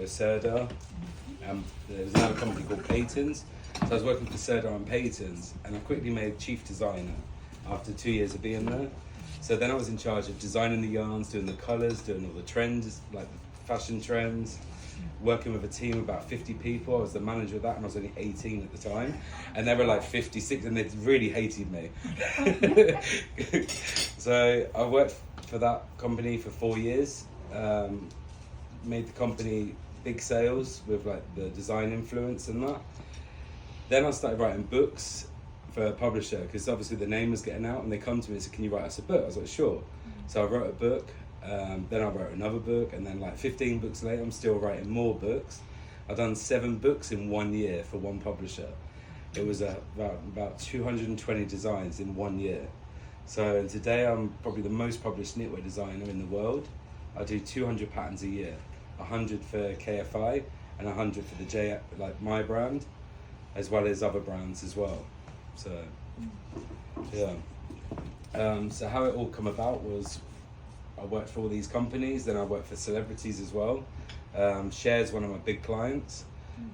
Serda. There was another company called Paytons. So I was working for Serda on Paytons, and I quickly made chief designer after 2 years of being there. So then I was in charge of designing the yarns, doing the colours, doing all the trends, like the fashion trends, working with a team of about 50 people. I was the manager of that, and I was only 18 at the time. And they were like 56, and they really hated me. So I worked for that company for 4 years, made the company big sales with like the design influence and that. Then I started writing books for a publisher, because obviously the name was getting out, and they come to me and said, can you write us a book? I was like, sure. So I wrote a book, then I wrote another book, and then like 15 books later, I'm still writing more books. I've done 7 books in 1 year for one publisher. It was about 220 designs in 1 year. So and today I'm probably the most published knitwear designer in the world. I do 200 patterns a year, 100 for KFI and 100 for the like my brand, as well as other brands as well. So yeah. So how it all come about was I worked for all these companies, then I worked for celebrities as well. Cher's one of my big clients.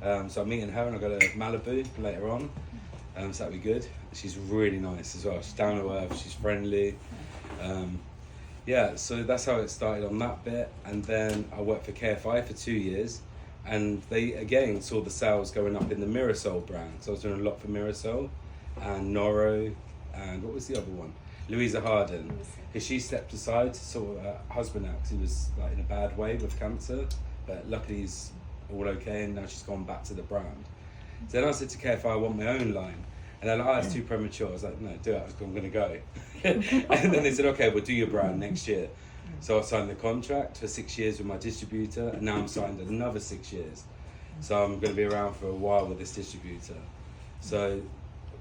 So I'm meeting her, and I go to Malibu later on. So that'll be good. She's really nice as well. She's down to earth, she's friendly. Yeah, so that's how it started on that bit. And then I worked for KFI for 2 years, and they again saw the sales going up in the Mirasol brand. So I was doing a lot for Mirasol and Noro, and what was the other one? Louisa Harden. Because she stepped aside to sort her husband out, because he was like in a bad way with cancer, but luckily he's all okay, and now she's gone back to the brand. So then I said to KFI, I want my own line. And they're like, oh, it's too premature. I was like, no, do it, I'm going to go. And then they said, okay, we'll do your brand next year. So I signed the contract for 6 years with my distributor, and now I'm signed another 6 years. So I'm going to be around for a while with this distributor. So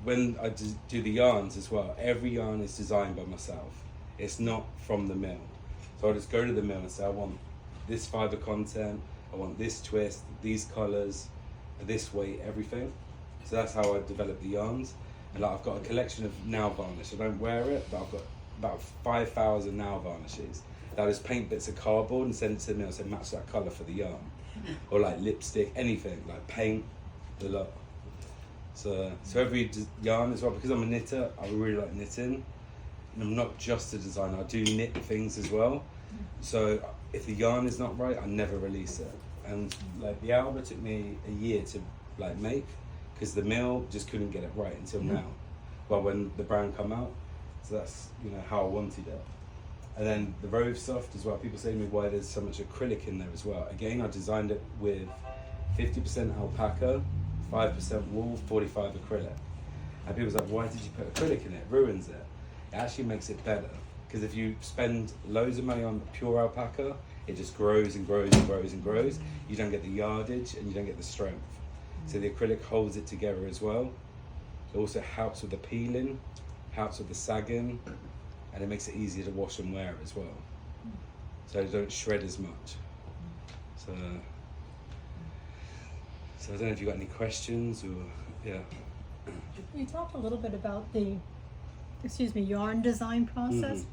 when I do the yarns as well, every yarn is designed by myself. It's not from the mill. So I just go to the mill and say, I want this fibre content, I want this twist, these colours, this weight, everything. So that's how I develop the yarns. And like I've got a collection of nail varnish. I don't wear it, but I've got about 5,000 nail varnishes. I just paint bits of cardboard and send it to the mill and say, match that colour for the yarn. Or like lipstick, anything, like paint, a lot. So every yarn as well, because I'm a knitter, I really like knitting. And I'm not just a designer, I do knit things as well. So if the yarn is not right, I never release it. And like the Alba took me a year to like make, because the mill just couldn't get it right until now. Well, when the brand come out, so that's how I wanted it. And then the Rove Soft as well. People say to me why there's so much acrylic in there as well. Again, I designed it with 50% alpaca, 5% wool, 45 acrylic. And people's like, why did you put acrylic in it? It ruins it. It actually makes it better, because if you spend loads of money on pure alpaca, it just grows and grows and grows and grows. You don't get the yardage and you don't get the strength. So the acrylic holds it together as well. It also helps with the peeling, helps with the sagging, and it makes it easier to wash and wear as well. So you don't shred as much. So I don't know if you've got any questions or, yeah. You talked a little bit about the, yarn design process.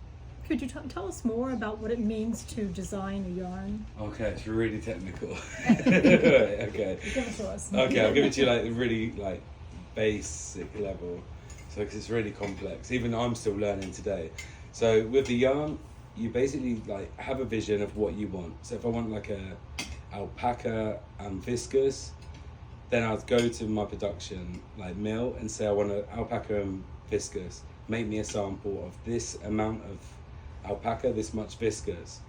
Could you tell us more about what it means to design a yarn? Okay, it's really technical. Okay. Give it to us. Okay, I'll give it to you like really like basic level. So because it's really complex. Even I'm still learning today. So with the yarn, you basically like have a vision of what you want. So if I want like a alpaca and viscose, then I'll go to my production like mill and say I want an alpaca and viscose. Make me a sample of this amount of alpaca, this much viscose.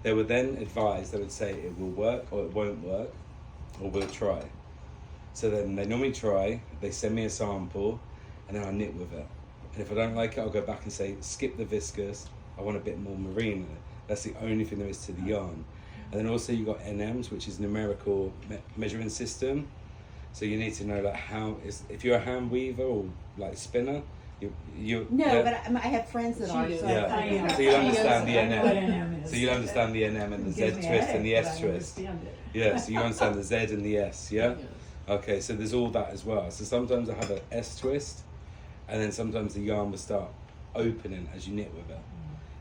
They would then advise, they would say it will work or it won't work, or we'll try. So then they normally try, they send me a sample, and then I knit with it. And if I don't like it, I'll go back and say, skip the viscose, I want a bit more marine in it. That's the only thing there is to the yarn. And then also you got NMs, which is numerical measuring system. So you need to know like if you're a hand weaver or like spinner, but I have friends that are. So you'll understand the NM. So you'll understand the NM and the Z twist and the S twist. Yeah, so you understand the Z and the S, yeah? Okay, so there's all that as well. So sometimes I have an S twist, and then sometimes the yarn will start opening as you knit with it.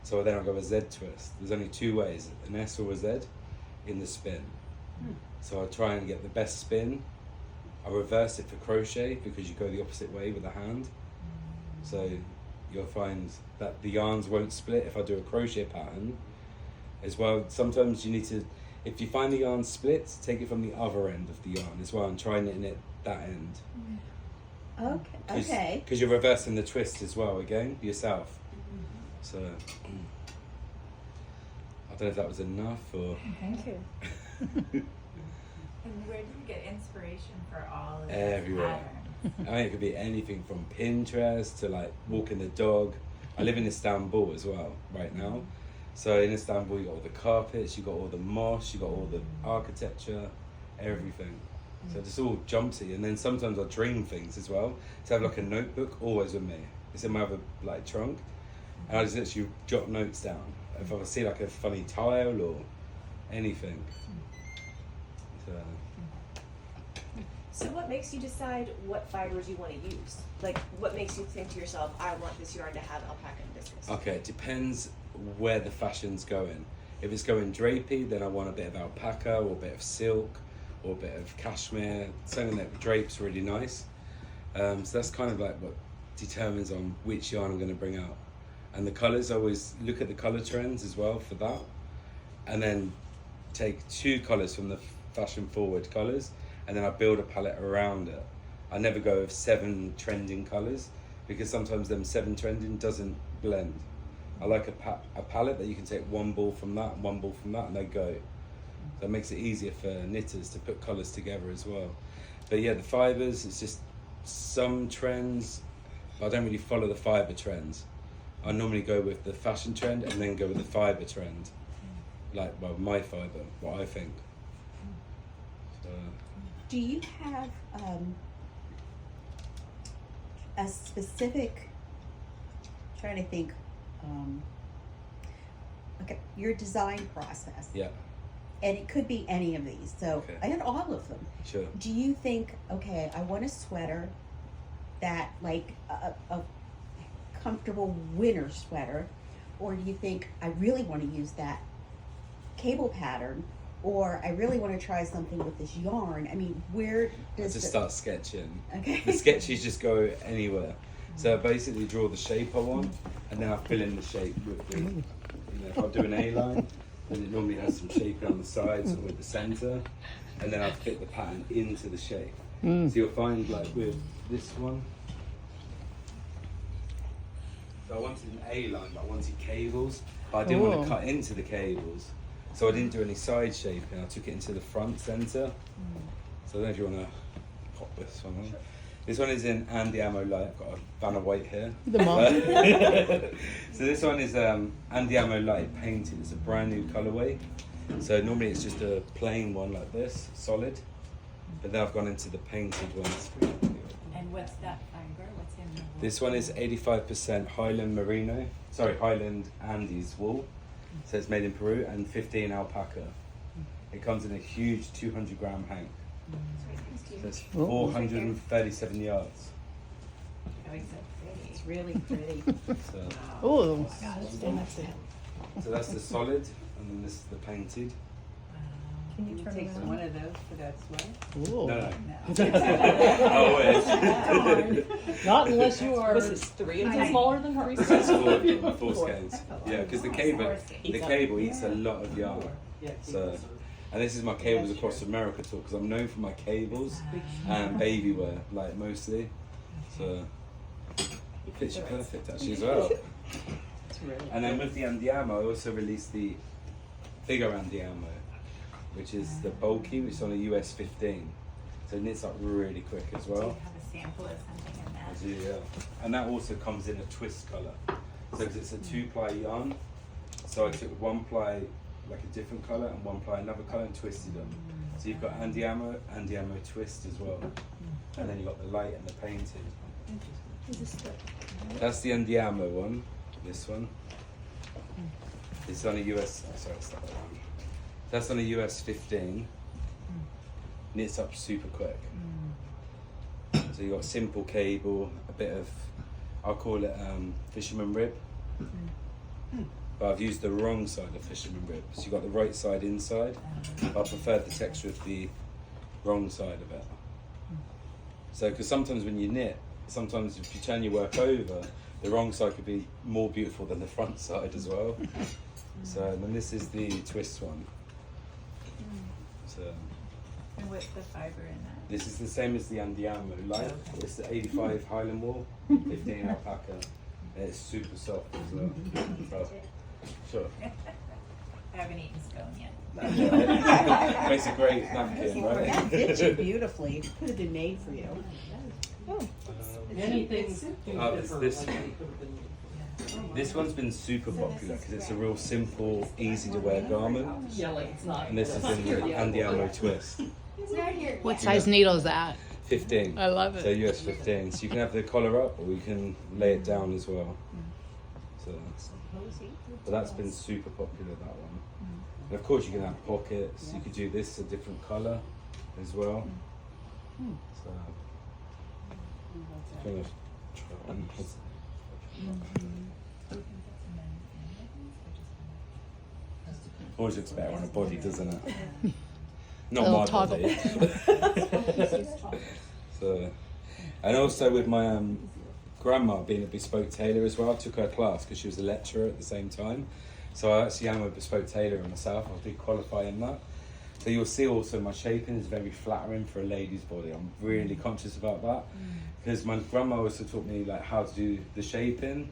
So then I'll go a Z twist. There's only 2 ways, an S or a Z in the spin. So I try and get the best spin. I reverse it for crochet because you go the opposite way with the hand. So you'll find that the yarns won't split if I do a crochet pattern as well. Sometimes you need to, if you find the yarn splits, take it from the other end of the yarn as well and try knitting it that end. Okay. Because you're reversing the twist as well again yourself. So I don't know if that was enough or. Thank you. And where do you get inspiration for all of this Everywhere. pattern? I mean, it could be anything from Pinterest to like walking the dog. I live in Istanbul as well right now. So in Istanbul, you got all the carpets, you got all the moss, you got all the architecture, everything. So it just all jumps at you. And then sometimes I dream things as well. So I have like a notebook always with me. It's in my other like trunk. And I just literally jot notes down. If I see like a funny tile or anything. So what makes you decide what fibers you want to use? Like, what makes you think to yourself, I want this yarn to have alpaca and viscose? Okay, it depends where the fashion's going. If it's going drapey, then I want a bit of alpaca or a bit of silk or a bit of cashmere, something that drapes really nice. So that's kind of like what determines on which yarn I'm going to bring out. And the colours, I always look at the colour trends as well for that. And then take 2 colours from the fashion forward colours and then I build a palette around it. I never go with 7 trending colours because sometimes them 7 trending doesn't blend. I like a palette that you can take 1 ball from that and 1 ball from that and they go. That makes it easier for knitters to put colours together as well. But yeah, the fibres, it's just some trends, but I don't really follow the fibre trends. I normally go with the fashion trend and then go with the fibre trend. Like, well, my fibre, what I think. So, Do you have a specific, trying to think, okay, your design process, yeah, and it could be any of these, so, Okay. and all of them. sure. Do you think, okay, I want a sweater that, like, a comfortable winter sweater, or do you think I really want to use that cable pattern, or I really want to try something with this yarn? I mean, where I does just start sketching. Okay. The sketches just go anywhere. So I basically draw the shape I want, and then I fill in the shape with the, if I do an A-line, then it normally has some shape on the sides or with the centre, and then I fit the pattern into the shape. So you'll find like with this one, so I wanted an A-line, but I wanted cables, but I didn't want to cut into the cables. So I didn't do any side shaping, I took it into the front centre. So I don't know if you want to pop this one on. This one is in Andiamo Light. I've got a Vanna White here. The mom. So this one is Andiamo Light painted. It's a brand new colourway. So normally it's just a plain one like this, solid. But then I've gone into the painted ones. And what's that fiber? What's in the wool? This one is 85% Highland Merino. Sorry, Highland Andes wool. So it's made in Peru, and 15 alpaca. It comes in a huge 200 gram hank. So it's 437 yards. Oh, he's so pretty. it's really pretty. So, Oh, so that's the solid, and then this is the painted. Can you turn Take around? one of those for that sweater. ooh. No. Oh, wait. Not unless you are. Was this 3 of I- them? Smaller than her. It's four skeins. Yeah, because the cable eats a lot of yarn. So, and this is my cables across America tour because I'm known for my cables and baby wear, like mostly. So it fits you perfect actually as well. And then with the Andiamo, I also released the bigger Andiamo, which is the bulky, which is on a US 15. So it knits up really quick as Do you well. have a sample of something in I that? do, yeah. And that also comes in a twist colour. So 'cause it's a 2-ply yarn, so I took 1 ply like a different colour and 1 ply another colour and twisted them. So you've got Andiamo twist as well. And then you've got the light and the painted. Is this the, That's the Andiamo one, this one. It's on a US, oh, sorry, stop that one. That's on a US 15. Knits up super quick. So you've got simple cable, a bit of, I'll call it fisherman rib. but I've used the wrong side of fisherman rib. So you got the right side inside. I preferred the texture of the wrong side of it. So, because sometimes when you knit, sometimes if you turn your work over, the wrong side could be more beautiful than the front side as well. So, and then this is the twist one. So, And what's the fiber in that? this is the same as the Andiamo light. Okay. It's the 85 Highland wool, 15 alpaca. And it's super soft as well. So, sure. I haven't eaten scone yet. Makes a great napkin, That right? fits you beautifully. It could have been made for you. Anything. Oh, it's this one. This one's been super popular because it's a real simple, easy to wear garment. Yeah, like it's not. And this is in the Andiamo twist. What size needle is that? 15. I love So it. US 15. So you can have the collar up or you can lay it down as well. So, but that's been super popular, that one. And of course you can have pockets. You could do this a different colour as well. So, kind of try and always looks better on a body, doesn't it? Not Little my toggle. body. So, and also with my grandma being a bespoke tailor as well, I took her class because she was a lecturer at the same time. So I actually am a bespoke tailor myself. I did qualify in that. So you'll see also my shaping is very flattering for a lady's body. I'm really conscious about that because my grandma also taught me like how to do the shaping.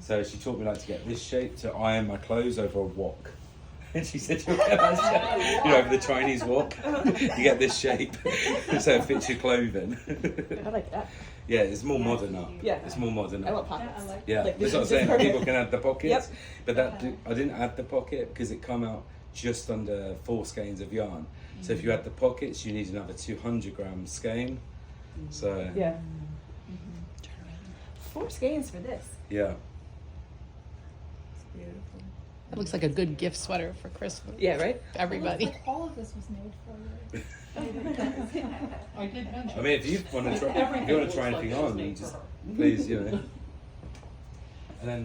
So she taught me like to get this shape to iron my clothes over a wok. And she said, you get that shape, you know, over the Chinese wok, you get this shape, so it fits your clothing. I like that. Yeah, it's more modern now. Yeah. It's more modern I now. love pockets. Yeah, Like, that's this what I'm is saying. perfect. People can add the pockets, Yep. but I didn't add the pocket because it come out just under 4 skeins of yarn. So if you add the pockets, you need another 200 grams skein. So Yeah. 4 skeins for this. yeah. It looks like a good gift sweater for Christmas. Yeah, right? Everybody. Like all of this was made for you. I did mention. I mean, if you want to try, Everything if you want looks to try like anything it was on, made you for just her. please, you know. And then